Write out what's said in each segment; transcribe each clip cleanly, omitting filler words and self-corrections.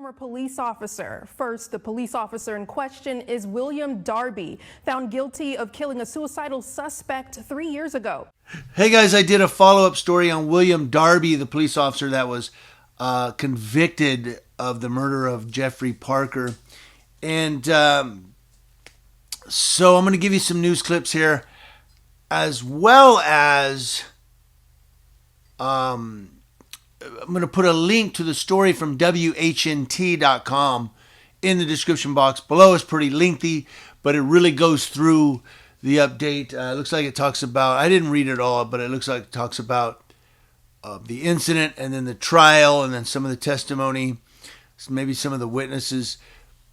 former police officer. First, the police officer in question is William Darby, found guilty of killing a suicidal suspect 3 years ago. Hey guys, I did a follow-up story on William Darby, the police officer that was convicted of the murder of Jeffrey Parker. And so I'm going to give you some news clips here, as well as I'm going to put a link to the story from WHNT.com in the description box below. It's pretty lengthy, but it really goes through the update. Looks like it talks about, I didn't read it all, but it looks like it talks about the incident and then the trial and then some of the testimony, maybe some of the witnesses.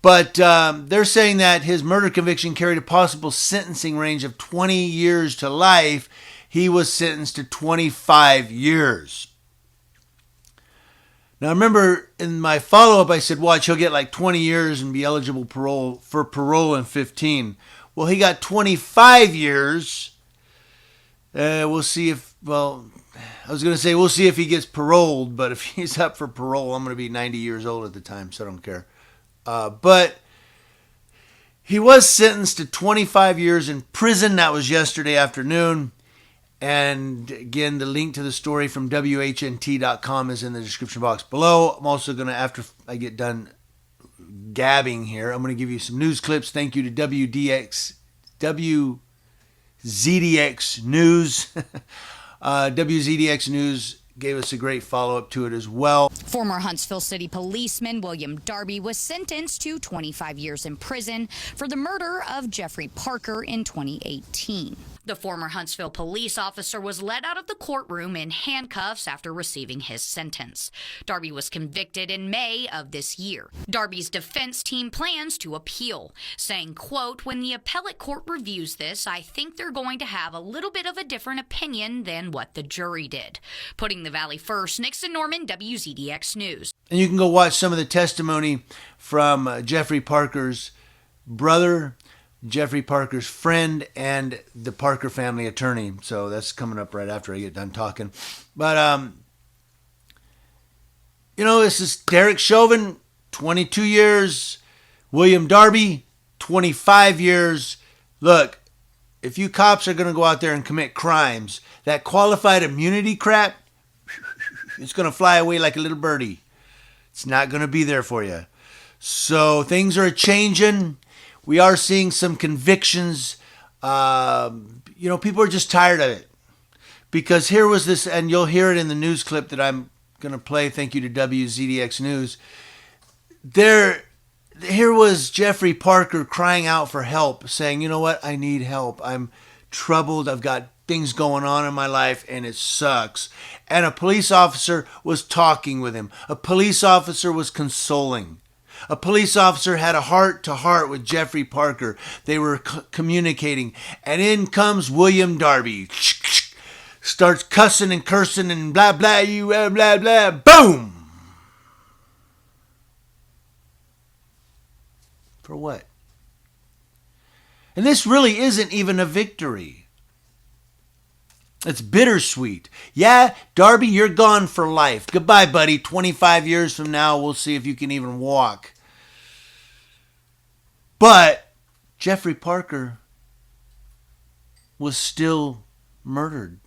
But they're saying that his murder conviction carried a possible sentencing range of 20 years to life. He was sentenced to 25 years. Now, remember in my follow-up, I said, watch, he'll get like 20 years and be eligible for parole in 15. Well, he got 25 years. We'll see if, well, I was going to say we'll see if he gets paroled, but if he's up for parole, I'm going to be 90 years old at the time, so I don't care. But he was sentenced to 25 years in prison. That was yesterday afternoon. And again, the link to the story from WHNT.com is in the description box below. I'm also going to, after I get done gabbing here, I'm going to give you some news clips. Thank you to WZDX News. WZDX News gave us a great follow-up to it as well. Former Huntsville City policeman William Darby was sentenced to 25 years in prison for the murder of Jeffrey Parker in 2018. The former Huntsville police officer was led out of the courtroom in handcuffs after receiving his sentence. Darby was convicted in May of this year. Darby's defense team plans to appeal, saying, quote, "When the appellate court reviews this, I think they're going to have a little bit of a different opinion than what the jury did." Putting the Valley first, Nixon Norman, WZDX News. And you can go watch some of the testimony from Jeffrey Parker's brother, Jeffrey Parker's friend, and the Parker family attorney. So that's coming up right after I get done talking. But, this is Derek Chauvin, 22 years. William Darby, 25 years. Look, if you cops are going to go out there and commit crimes, that qualified immunity crap, it's going to fly away like a little birdie. It's not going to be there for you. So things are changing. We are seeing some convictions. People are just tired of it. Because here was this, and you'll hear it in the news clip that I'm going to play. Thank you to WZDX News. Here was Jeffrey Parker crying out for help, saying, you know what, I need help. I'm troubled. I've got things going on in my life, and it sucks. And a police officer was talking with him. A police officer was consoling. A police officer had a heart-to-heart with Jeffrey Parker. They were communicating. And in comes William Darby. Starts cussing and cursing and blah, blah, you blah, blah, blah. Boom! For what? And this really isn't even a victory. It's bittersweet. Yeah, Darby, you're gone for life. Goodbye, buddy. 25 years from now, we'll see if you can even walk. But Jeffrey Parker was still murdered.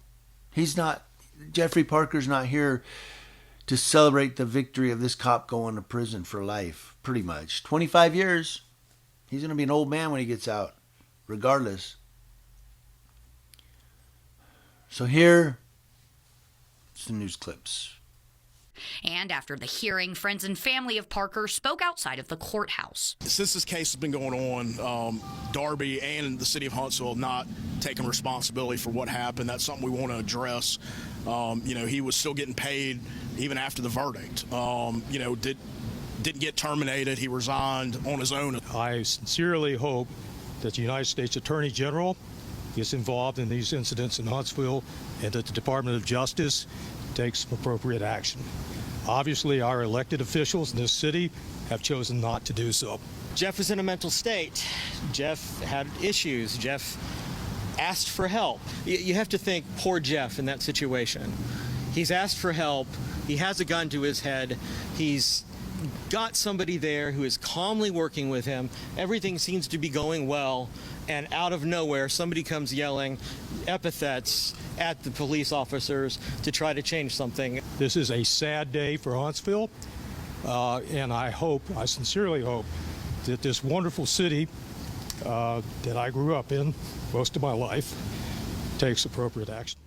Jeffrey Parker's not here to celebrate the victory of this cop going to prison for life, pretty much. 25 years. He's going to be an old man when he gets out, regardless. So here, some news clips. And after the hearing, friends and family of Parker spoke outside of the courthouse. Since this case has been going on, Darby and the city of Huntsville have not taken responsibility for what happened. That's something we want to address. He was still getting paid even after the verdict. Didn't get terminated. He resigned on his own. I sincerely hope that the United States Attorney General gets involved in these incidents in Huntsville and that the Department of Justice takes appropriate action. Obviously, our elected officials in this city have chosen not to do so. Jeff was in a mental state. Jeff had issues. Jeff asked for help. You have to think, poor Jeff in that situation. He's asked for help. He has a gun to his head. He's got somebody there who is calmly working with him. Everything seems to be going well, and out of nowhere, somebody comes yelling epithets at the police officers to try to change something. This is a sad day for Huntsville, and I sincerely hope, that this wonderful city that I grew up in most of my life takes appropriate action.